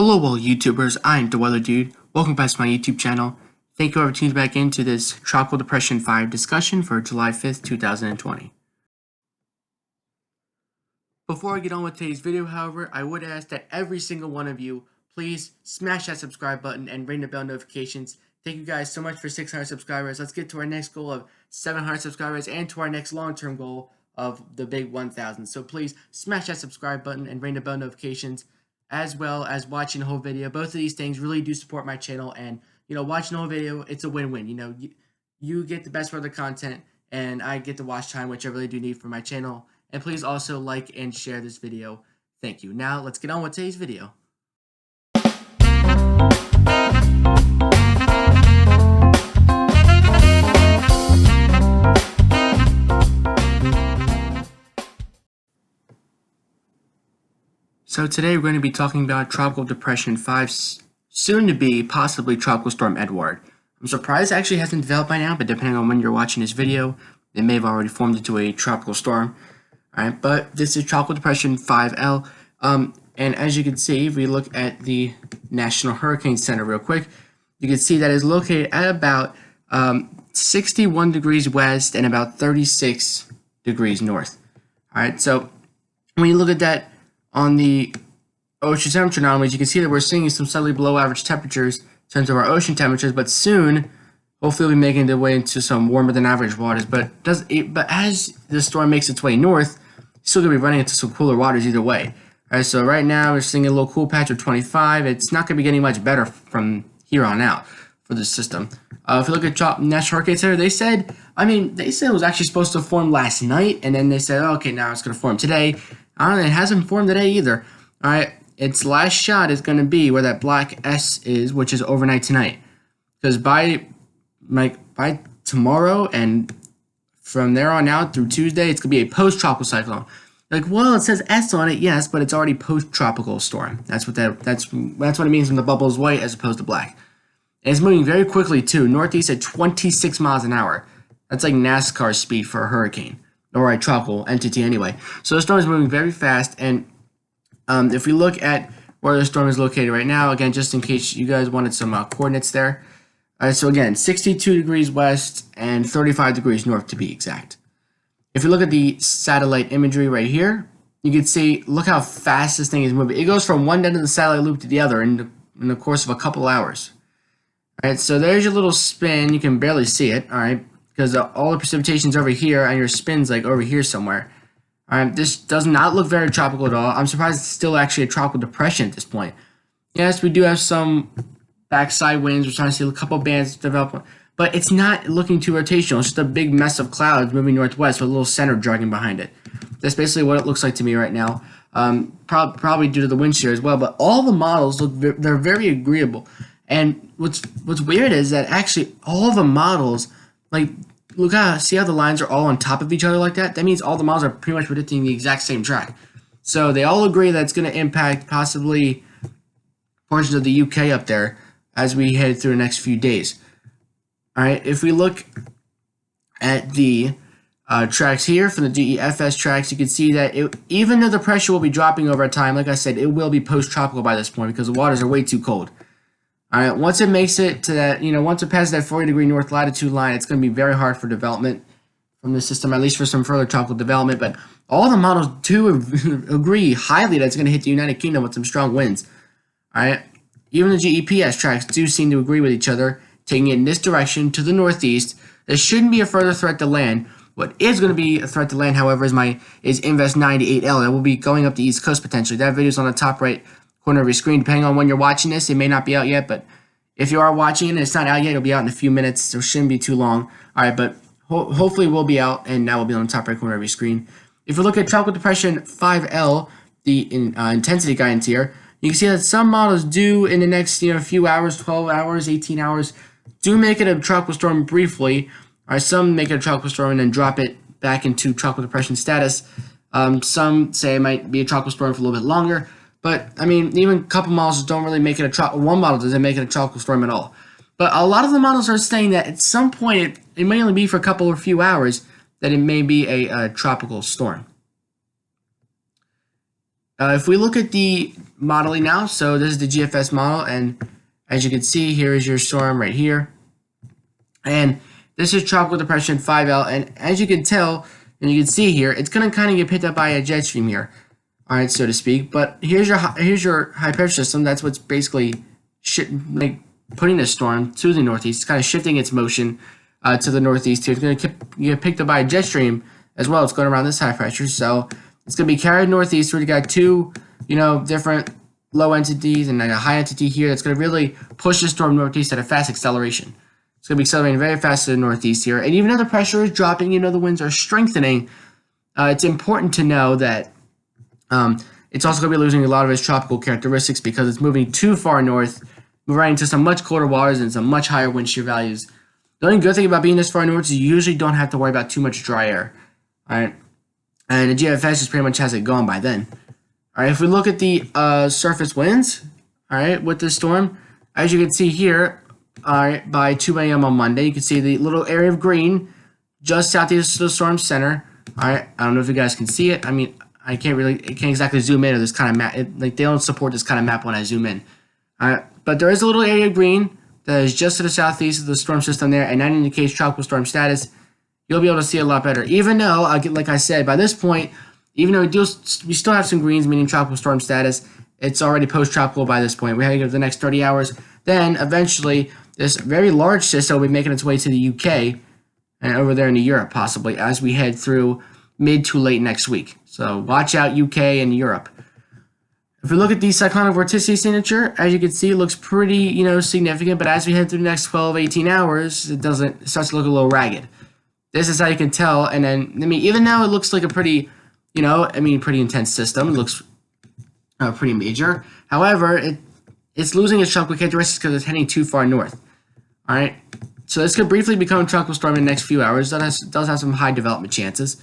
Hello all YouTubers, I'm the Weather Dude. Welcome back to my YouTube channel. Thank you for tuning back into this Tropical Depression 5 discussion for July 5th, 2020. Before I get on with today's video, however, I would ask that every single one of you please smash that subscribe button and ring the bell notifications. Thank you guys so much for 600 subscribers. Let's get to our next goal of 700 subscribers and to our next long-term goal of the big 1,000. So please smash that subscribe button and ring the bell notifications, as well as watching the whole video. Both of these things really do support my channel, and watching the whole video, it's a win-win. You get the best part of the content, and I get the watch time, which I really do need for my channel. And please also like and share this video. Thank you. Now let's get on with today's video. So today we're going to be talking about Tropical Depression 5, soon to be possibly Tropical Storm Edouard. I'm surprised it actually hasn't developed by now, but depending on when you're watching this video, it may have already formed into a tropical storm. Alright, but this is Tropical Depression 5L, and as you can see, if we look at the National Hurricane Center real quick, you can see that it's located at about 61 degrees west and about 36 degrees north. Alright, so when you look at that on the ocean temperature anomalies, you can see that we're seeing some slightly below average temperatures in terms of our ocean temperatures, but soon, hopefully, we'll be making their way into some warmer than average waters. But as the storm makes its way north, it's still going to be running into some cooler waters either way. All right, so right now, we're seeing a little cool patch of 25. It's not going to be getting much better from here on out for the system. If you look at National Hurricane Center, they said it was actually supposed to form last night, and then they said, oh, okay, now it's going to form today. I don't know, it hasn't formed today either. All right, its last shot is going to be where that black S is, which is overnight tonight. Because by tomorrow and from there on out through Tuesday, it's going to be a post-tropical cyclone. Like, well, it says S on it, yes, but it's already post-tropical storm. That's what it means when the bubble is white as opposed to black. And it's moving very quickly too, northeast at 26 miles an hour. That's like NASCAR speed for a hurricane, or a tropical entity anyway. So the storm is moving very fast, and if we look at where the storm is located right now, again, just in case you guys wanted some coordinates there. So again, 62 degrees west and 35 degrees north to be exact. If you look at the satellite imagery right here, you can see, look how fast this thing is moving. It goes from one end of the satellite loop to the other in the course of a couple hours. All right, so there's your little spin. You can barely see it, all right, because all the precipitation's over here and your spin's like over here somewhere. All right, this does not look very tropical at all. I'm surprised it's still actually a tropical depression at this point. Yes, we do have some backside winds. We're starting to see a couple bands develop, but it's not looking too rotational. It's just a big mess of clouds moving northwest with a little center dragging behind it. That's basically what it looks like to me right now. Probably due to the wind shear as well, but all the models they're very agreeable. And what's weird is that actually all the models, like, see how the lines are all on top of each other like that? That means all the models are pretty much predicting the exact same track. So they all agree that it's going to impact possibly portions of the UK up there as we head through the next few days. All right, if we look at the tracks here from the DEFS tracks, you can see that even though the pressure will be dropping over time, like I said, it will be post-tropical by this point because the waters are way too cold. All right, once it makes it to that, once it passes that 40-degree north latitude line, it's going to be very hard for development from the system, at least for some further tropical development. But all the models do agree highly that it's going to hit the United Kingdom with some strong winds. All right, even the GEPS tracks do seem to agree with each other, taking it in this direction to the northeast. There shouldn't be a further threat to land. What is going to be a threat to land, however, is Invest 98L. That will be going up the east coast potentially. That video is on the top right corner of your screen. Depending on when you're watching this, it may not be out yet, but if you are watching it and it's not out yet, it'll be out in a few minutes, so it shouldn't be too long. All right, but hopefully we'll be out, and that will be on the top right corner of your screen. If you look at Tropical Depression 5L, the intensity guidance here, you can see that some models do in the next few hours, 12 hours, 18 hours, do make it a tropical storm briefly. All right, some make it a tropical storm and then drop it back into tropical depression status. Some say it might be a tropical storm for a little bit longer. But, even a couple models don't really make it one model doesn't make it a tropical storm at all. But a lot of the models are saying that at some point, it may only be for a couple or few hours, that it may be a tropical storm. If we look at the modeling now, so this is the GFS model, and as you can see, here is your storm right here. And this is tropical depression 5L, and as you can tell, and you can see here, it's going to kind of get picked up by a jet stream here, all right, so to speak. But here's your high pressure system. That's what's basically putting this storm to the northeast. It's kind of shifting its motion to the northeast here. It's going to get picked up by a jet stream as well. It's going around this high pressure, so it's going to be carried northeast. We got two, different low entities and a high entity here that's going to really push the storm northeast at a fast acceleration. It's going to be accelerating very fast to the northeast here. And even though the pressure is dropping, the winds are strengthening, it's important to know that it's also going to be losing a lot of its tropical characteristics because it's moving too far north, moving into some much colder waters and some much higher wind shear values. The only good thing about being this far north is you usually don't have to worry about too much dry air. All right, and the GFS just pretty much has it gone by then. All right, if we look at the surface winds, all right, with this storm, as you can see here, all right, by 2 a.m. on Monday, you can see the little area of green just southeast of the storm center. All right, I don't know if you guys can see it. I mean, I can't exactly zoom in or this kind of map. They don't support this kind of map when I zoom in. All right, but there is a little area of green that is just to the southeast of the storm system there, and that indicates tropical storm status. You'll be able to see it a lot better. Even though, like I said, by this point, even though we still have some greens, meaning tropical storm status, it's already post-tropical by this point. We have to go to the next 30 hours. Then, eventually, this very large system will be making its way to the UK and over there into Europe, possibly, as we head through mid to late next week. So, watch out, UK and Europe. If we look at the cyclonic vorticity signature, as you can see, it looks pretty, significant. But as we head through the next 12, 18 hours, it starts to look a little ragged. This is how you can tell. And then, even though it looks like a pretty, pretty intense system, it looks pretty major. However, it's losing its tropical characteristics because it's heading too far north. All right. So this could briefly become a tropical storm in the next few hours. That does have some high development chances.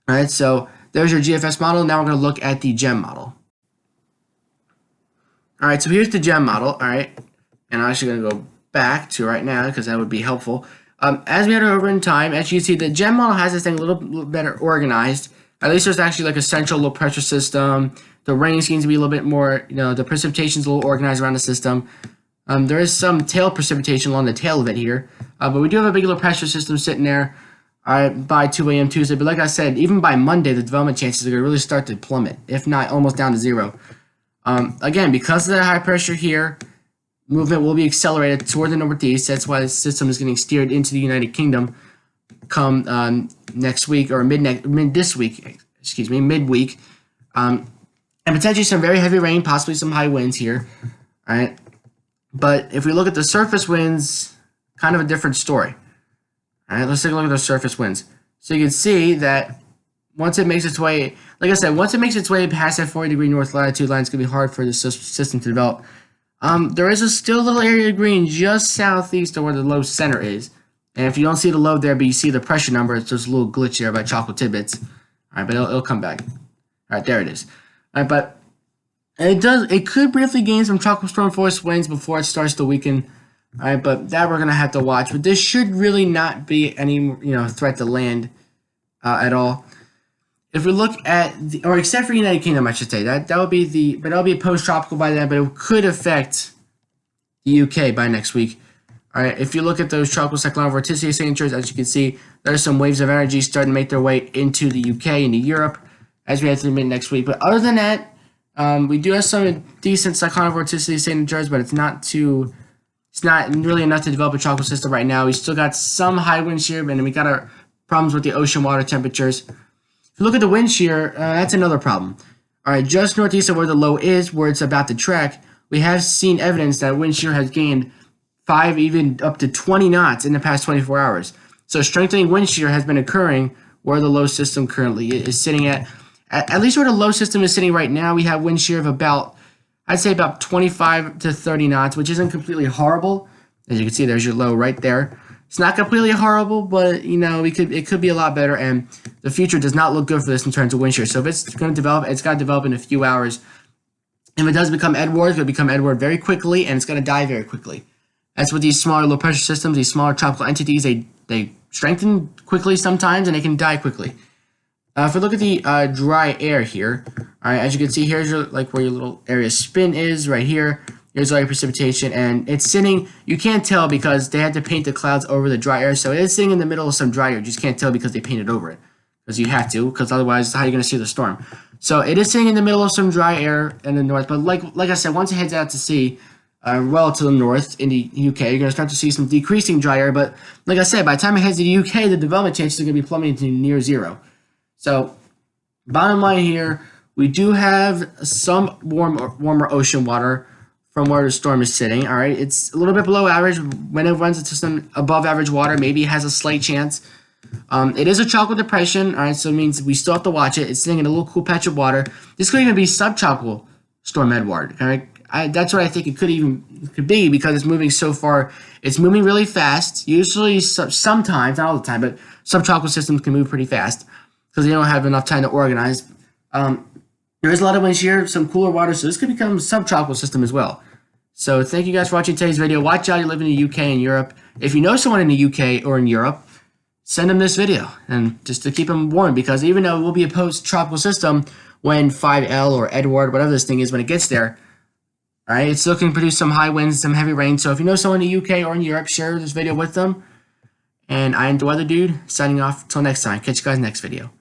All right. So there's your GFS model. Now we're going to look at the GEM model. All right. So here's the GEM model. All right. And I'm actually going to go back to right now because that would be helpful. As we head over in time, as you can see, the GEM model has this thing a little better organized. At least there's actually like a central low pressure system. The rain seems to be a little bit more, the precipitation's a little organized around the system. There is some tail precipitation along the tail of it here. But we do have a big low pressure system sitting there by 2 a.m. Tuesday. But like I said, even by Monday, the development chances are going to really start to plummet, if not almost down to zero. Again, because of the high pressure here, movement will be accelerated toward the northeast. That's why the system is getting steered into the United Kingdom come next week or midweek. And potentially some very heavy rain, possibly some high winds here. All right. But if we look at the surface winds, kind of a different story. All right, let's take a look at the surface winds. So you can see that once it makes its way, like I said, once it makes its way past that 40-degree north latitude line, it's going to be hard for the system to develop. There is still a little area of green just southeast of where the low center is. And if you don't see the low there, but you see the pressure number, it's just a little glitch there by chocolate tidbits. All right, but it'll come back. All right, there it is. All right, but it could briefly gain some tropical storm force winds before it starts to weaken. All right, but that we're gonna have to watch. But this should really not be any threat to land at all. If we look at or except for United Kingdom, I should say that would be but that'll be post-tropical by then. But it could affect the UK by next week. All right, if you look at those tropical cyclonic vorticity signatures, as you can see, there's some waves of energy starting to make their way into the UK, into Europe, as we head through mid next week. But other than that, we do have some decent cyclonic vorticity signatures, but it's not really enough to develop a tropical system right now. We still got some high wind shear, and then we got our problems with the ocean water temperatures. If you look at the wind shear, that's another problem. All right, just northeast of where the low is, where it's about to track, we have seen evidence that wind shear has gained 5, even up to 20 knots in the past 24 hours. So strengthening wind shear has been occurring where the low system currently is sitting at least where the low system is sitting right now. We have wind shear of about, I'd say about 25 to 30 knots, which isn't completely horrible. As you can see, there's your low right there. It's not completely horrible, but it could be a lot better, and the future does not look good for this in terms of wind shear. So if it's going to develop, it's got to develop in a few hours. If it does become Edward, it's going to become Edward very quickly, and it's going to die very quickly. That's what these smaller low pressure systems, these smaller tropical entities, they strengthen quickly sometimes, and they can die quickly. If we look at the dry air here, all right, as you can see, here's your, like where your little area spin is right here. Here's all your precipitation, and it's sitting. You can't tell because they had to paint the clouds over the dry air, so it is sitting in the middle of some dry air. You just can't tell because they painted over it, because you have to, because otherwise, how are you going to see the storm? So it is sitting in the middle of some dry air in the north, but like I said, once it heads out to sea, well to the north in the UK, you're going to start to see some decreasing dry air. But like I said, by the time it heads to the UK, the development chances are going to be plummeting to near zero. So bottom line here, we do have some warmer ocean water from where the storm is sitting. All right, it's a little bit below average. When it runs into some above average water, maybe it has a slight chance. It is a tropical depression. All right, so it means we still have to watch it. It's sitting in a little cool patch of water. This could even be subtropical storm Edouard. All right, that's what I think it could be because it's moving so far. It's moving really fast. Usually, sometimes, not all the time, but subtropical systems can move pretty fast because they don't have enough time to organize. There is a lot of wind shear, some cooler water, so this could become a subtropical system as well. So thank you guys for watching today's video. Watch out, you live in the UK and Europe. If you know someone in the UK or in Europe, send them this video, and just to keep them warm, because even though it will be a post-tropical system when 5L or Edouard, whatever this thing is, when it gets there, all right, it still can produce some high winds, some heavy rain. So if you know someone in the UK or in Europe, share this video with them. And I am the Weather Dude, signing off. Till next time. Catch you guys next video.